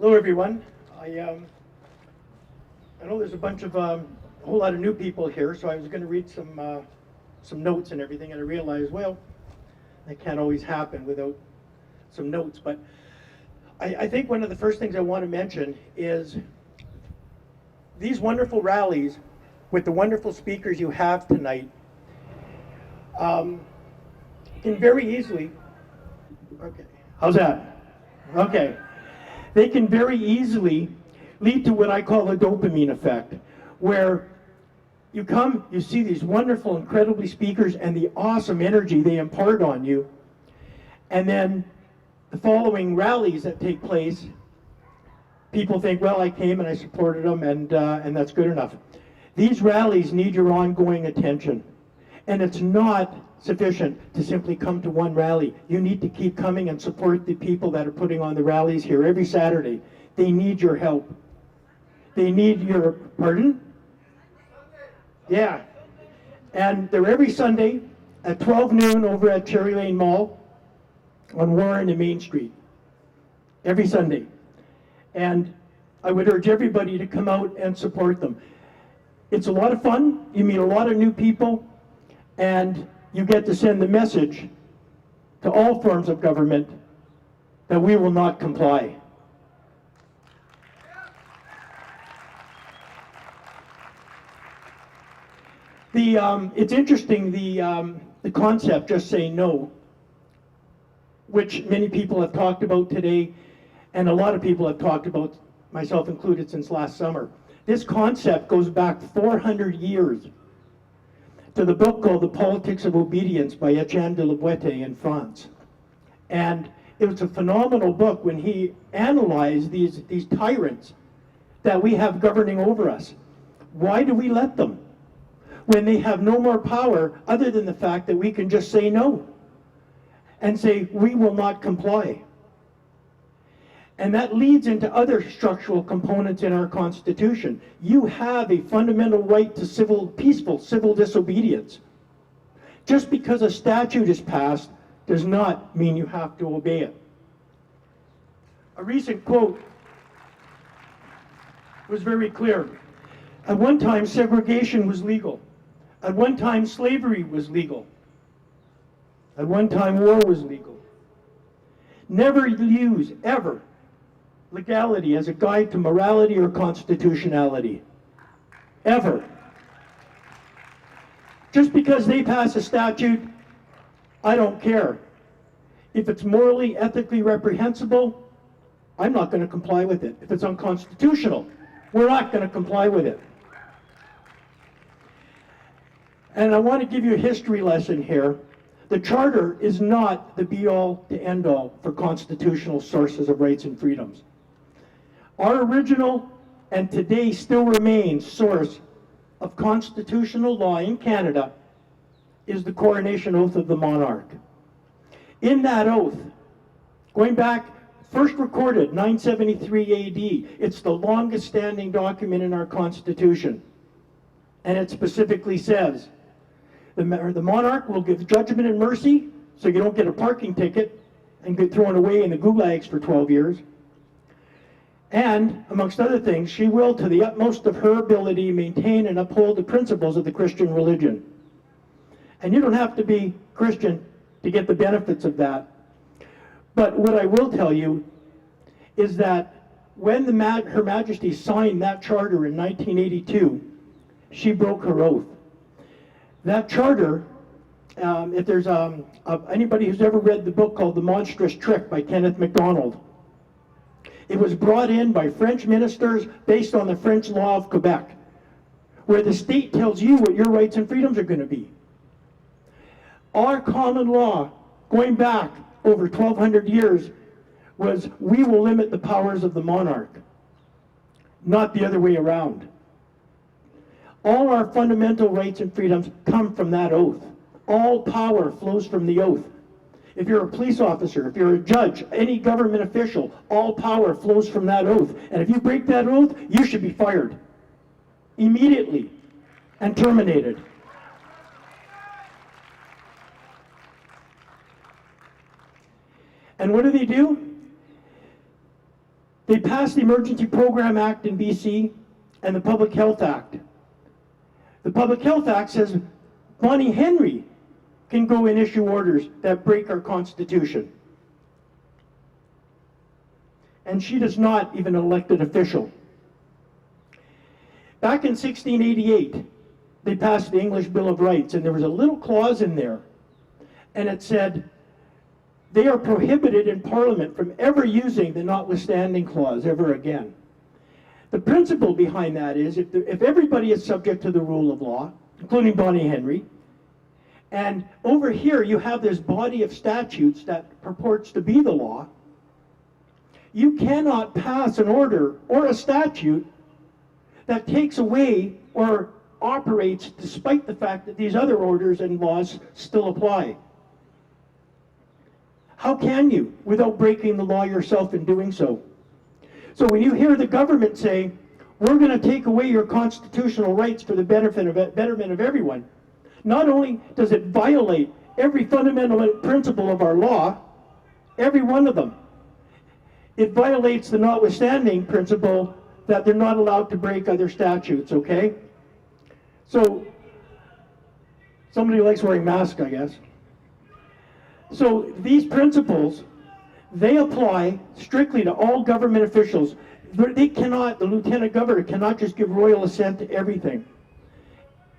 Hello, everyone. I know there's a whole lot of new people here, so I was going to read some notes and everything, and I realized, well, that can't always happen without some notes. But I think one of the first things I want to mention is these wonderful rallies with the wonderful speakers you have tonight can very easily. Okay, how's that? Okay. They can very easily lead to what I call the dopamine effect, where you come, you see these wonderful, incredibly speakers and the awesome energy they impart on you, and then the following rallies that take place, people think, well, I came and I supported them, and that's good enough. These rallies need your ongoing attention, and it's not sufficient to simply come to one rally. You need to keep coming and support the people that are putting on the rallies here every Saturday. They need your help. They need your, pardon? Yeah. And they're every Sunday at 12 noon over at Cherry Lane Mall on Warren and Main Street. Every Sunday. And I would urge everybody to come out and support them. It's a lot of fun. You meet a lot of new people, and you get to send the message to all forms of government that we will not comply. It's interesting, the concept, just say no, which many people have talked about today, and a lot of people have talked about, myself included, since last summer. This concept goes back 400 years to the book called The Politics of Obedience by Etienne de la Boétie in France. And it was a phenomenal book when he analyzed these tyrants that we have governing over us. Why do we let them when they have no more power other than the fact that we can just say no and say we will not comply? And that leads into other structural components in our Constitution. You have a fundamental right to peaceful civil disobedience. Just because a statute is passed does not mean you have to obey it. A recent quote was very clear. At one time, segregation was legal. At one time, slavery was legal. At one time, war was legal. Never use, ever, legality as a guide to morality or constitutionality. Ever. Just because they pass a statute, I don't care. If it's morally, ethically reprehensible, I'm not going to comply with it. If it's unconstitutional, we're not going to comply with it. And I want to give you a history lesson here. The Charter is not the be-all to end-all for constitutional sources of rights and freedoms. Our original and today still remains source of constitutional law in Canada is the coronation oath of the monarch. In that oath, going back, first recorded 973 AD, it's the longest standing document in our Constitution. And it specifically says, the monarch will give judgment and mercy, so you don't get a parking ticket and get thrown away in the gulags for 12 years. And, amongst other things, she will, to the utmost of her ability, maintain and uphold the principles of the Christian religion. And you don't have to be Christian to get the benefits of that. But what I will tell you is that when Her Majesty signed that charter in 1982, she broke her oath. That charter, if there's anybody who's ever read the book called The Monstrous Trick by Kenneth MacDonald, it was brought in by French ministers based on the French law of Quebec, where the state tells you what your rights and freedoms are going to be. Our common law, going back over 1,200 years, was we will limit the powers of the monarch, not the other way around. All our fundamental rights and freedoms come from that oath. All power flows from the oath. If you're a police officer, if you're a judge, any government official, all power flows from that oath. And if you break that oath, you should be fired immediately and terminated. And what do? They passed the Emergency Program Act in BC and the Public Health Act. The Public Health Act says Bonnie Henry can go and issue orders that break our Constitution. And she is not even an elected official. Back in 1688, they passed the English Bill of Rights, and there was a little clause in there, and it said, they are prohibited in Parliament from ever using the notwithstanding clause ever again. The principle behind that is if everybody is subject to the rule of law, including Bonnie Henry, and over here you have this body of statutes that purports to be the law, you cannot pass an order or a statute that takes away or operates despite the fact that these other orders and laws still apply. How can you without breaking the law yourself in doing so? So when you hear the government say, we're going to take away your constitutional rights for the betterment of everyone, not only does it violate every fundamental principle of our law, every one of them, it violates the notwithstanding principle that they're not allowed to break other statutes, okay? So, somebody likes wearing masks, I guess. So these principles, they apply strictly to all government officials. They cannot, the lieutenant governor cannot just give royal assent to everything.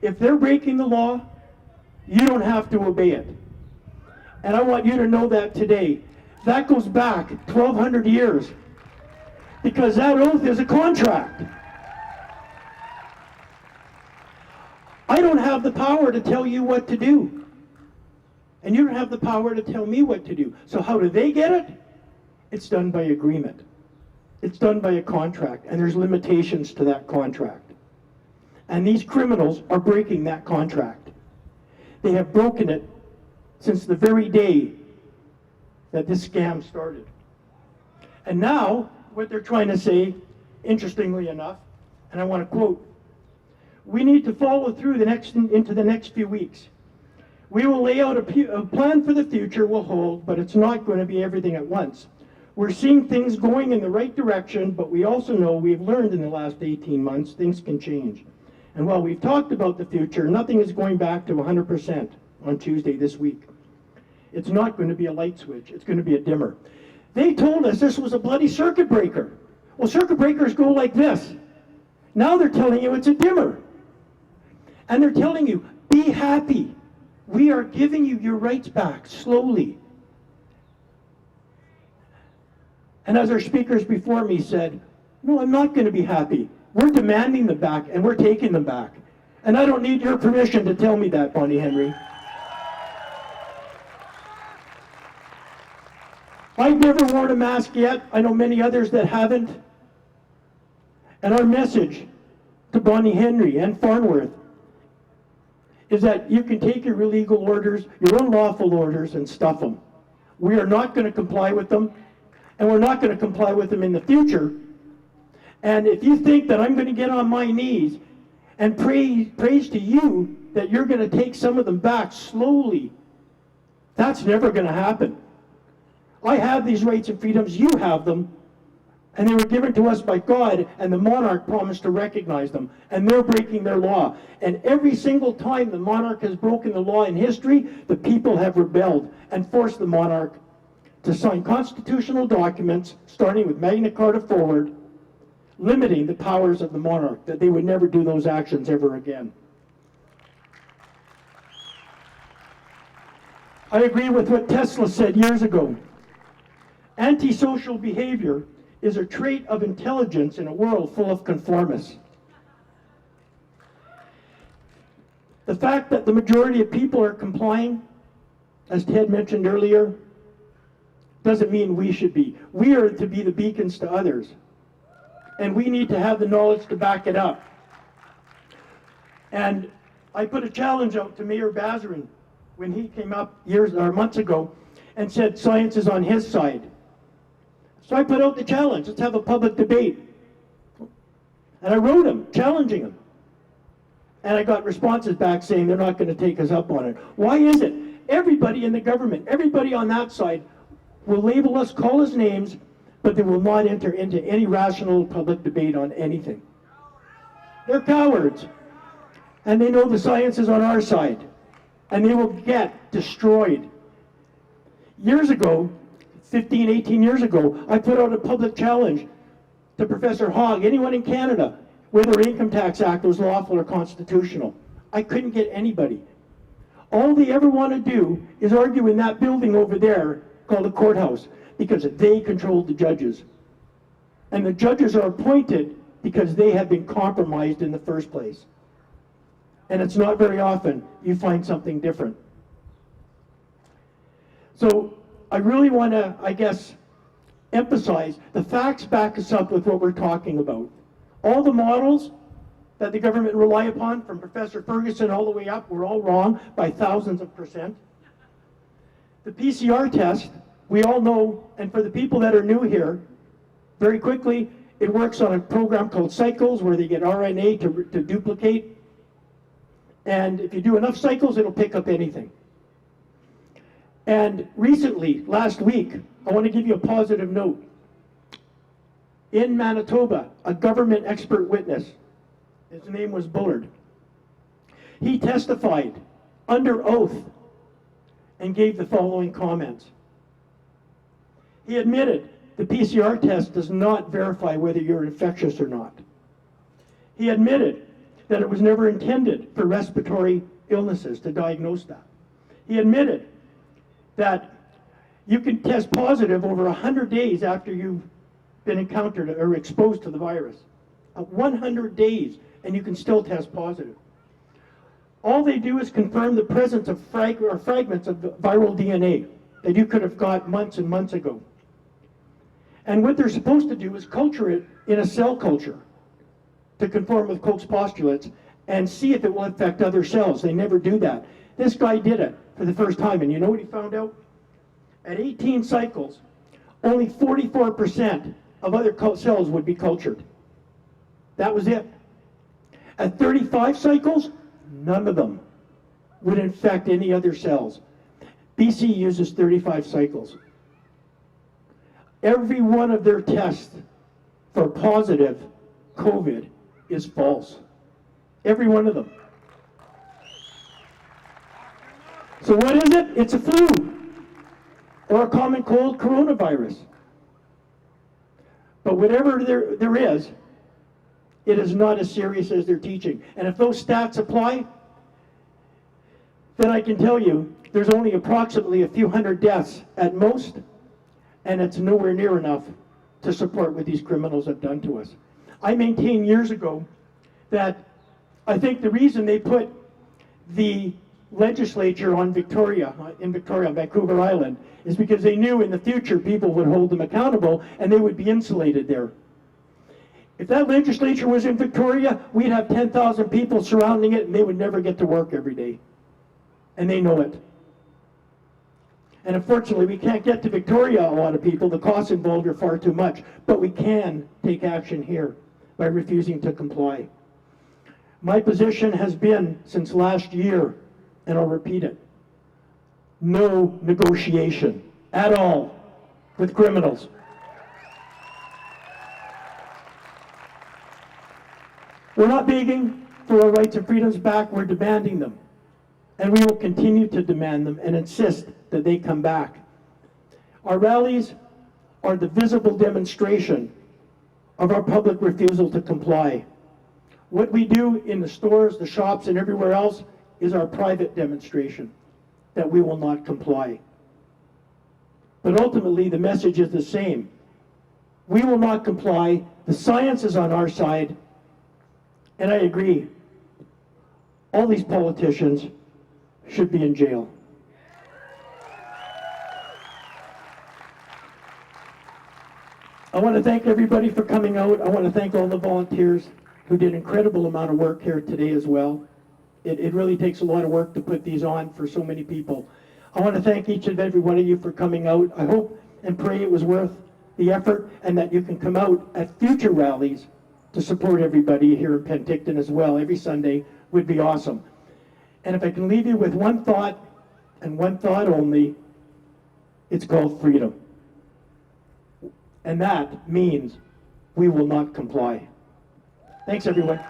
If they're breaking the law, you don't have to obey it. And I want you to know that today. That goes back 1,200 years. Because that oath is a contract. I don't have the power to tell you what to do. And you don't have the power to tell me what to do. So how do they get it? It's done by agreement. It's done by a contract, and there's limitations to that contract. And these criminals are breaking that contract. They have broken it since the very day that this scam started. And now, what they're trying to say, interestingly enough, and I want to quote, we need to follow through into the next few weeks. We will lay out a plan for the future we'll hold, but it's not going to be everything at once. We're seeing things going in the right direction, but we also know we've learned in the last 18 months things can change. And while we've talked about the future, nothing is going back to 100% on Tuesday this week. It's not going to be a light switch. It's going to be a dimmer. They told us this was a bloody circuit breaker. Well, circuit breakers go like this. Now they're telling you it's a dimmer. And they're telling you, be happy. We are giving you your rights back slowly. And as our speakers before me said, no, I'm not going to be happy. We're demanding them back, and we're taking them back. And I don't need your permission to tell me that, Bonnie Henry. I've never worn a mask yet. I know many others that haven't. And our message to Bonnie Henry and Farnworth is that you can take your illegal orders, your unlawful orders, and stuff them. We are not going to comply with them, and we're not going to comply with them in the future. And if you think that I'm going to get on my knees and praise to you that you're going to take some of them back slowly, that's never going to happen. I have these rights and freedoms, you have them, and they were given to us by God, and the monarch promised to recognize them, and they're breaking their law. And every single time the monarch has broken the law in history, the people have rebelled and forced the monarch to sign constitutional documents, starting with Magna Carta forward, limiting the powers of the monarch, that they would never do those actions ever again. I agree with what Tesla said years ago. Antisocial behavior is a trait of intelligence in a world full of conformists. The fact that the majority of people are complying, as Ted mentioned earlier, doesn't mean we should be. We are to be the beacons to others. And we need to have the knowledge to back it up. And I put a challenge out to Mayor Bazarin when he came up years or months ago and said science is on his side. So I put out the challenge, let's have a public debate. And I wrote him, challenging him. And I got responses back saying they're not going to take us up on it. Why is it? Everybody in the government, everybody on that side will label us, call us names, but they will not enter into any rational public debate on anything. They're cowards, and they know the science is on our side, and they will get destroyed. Years ago, 15, 18 years ago, I put out a public challenge to Professor Hogg, anyone in Canada, whether the Income Tax Act was lawful or constitutional. I couldn't get anybody. All they ever want to do is argue in that building over there called the courthouse, because they controlled the judges. And the judges are appointed because they have been compromised in the first place. And it's not very often you find something different. So I really want to, I guess, emphasize the facts back us up with what we're talking about. All the models that the government rely upon, from Professor Ferguson all the way up, were all wrong by thousands of %. The PCR test, we all know, and for the people that are new here, very quickly, it works on a program called cycles where they get RNA to duplicate. And if you do enough cycles, it'll pick up anything. And recently, last week, I want to give you a positive note. In Manitoba, a government expert witness, his name was Bullard, he testified under oath and gave the following comments. He admitted the PCR test does not verify whether you're infectious or not. He admitted that it was never intended for respiratory illnesses to diagnose that. He admitted that you can test positive over 100 days after you've been encountered or exposed to the virus. 100 days, and you can still test positive. All they do is confirm the presence of fragments of viral DNA that you could have got months and months ago. And what they're supposed to do is culture it in a cell culture to conform with Koch's postulates and see if it will affect other cells. They never do that. This guy did it for the first time, and you know what he found out? At 18 cycles, only 44% of other cells would be cultured. That was it. At 35 cycles, none of them would infect any other cells. BC uses 35 cycles. Every one of their tests for positive COVID is false. Every one of them. So what is it? It's a flu or a common cold coronavirus. But whatever there is, it is not as serious as they're teaching. And if those stats apply, then I can tell you there's only approximately a few hundred deaths at most, and it's nowhere near enough to support what these criminals have done to us. I maintained years ago that I think the reason they put the legislature in Victoria, Vancouver Island, is because they knew in the future people would hold them accountable and they would be insulated there. If that legislature was in Victoria, we'd have 10,000 people surrounding it and they would never get to work every day. And they know it. And unfortunately, we can't get to Victoria, a lot of people. The costs involved are far too much. But we can take action here by refusing to comply. My position has been since last year, and I'll repeat it, no negotiation at all with criminals. We're not begging for our rights and freedoms back, we're demanding them. And we will continue to demand them and insist that they come back. Our rallies are the visible demonstration of our public refusal to comply. What we do in the stores, the shops, and everywhere else is our private demonstration that we will not comply. But ultimately, the message is the same. We will not comply. The science is on our side. And I agree. All these politicians should be in jail. I want to thank everybody for coming out. I want to thank all the volunteers who did an incredible amount of work here today as well. It really takes a lot of work to put these on for so many people. I want to thank each and every one of you for coming out. I hope and pray it was worth the effort and that you can come out at future rallies to support everybody here in Penticton as well. Every Sunday would be awesome. And if I can leave you with one thought, and one thought only, it's called freedom. And that means we will not comply. Thanks, everyone.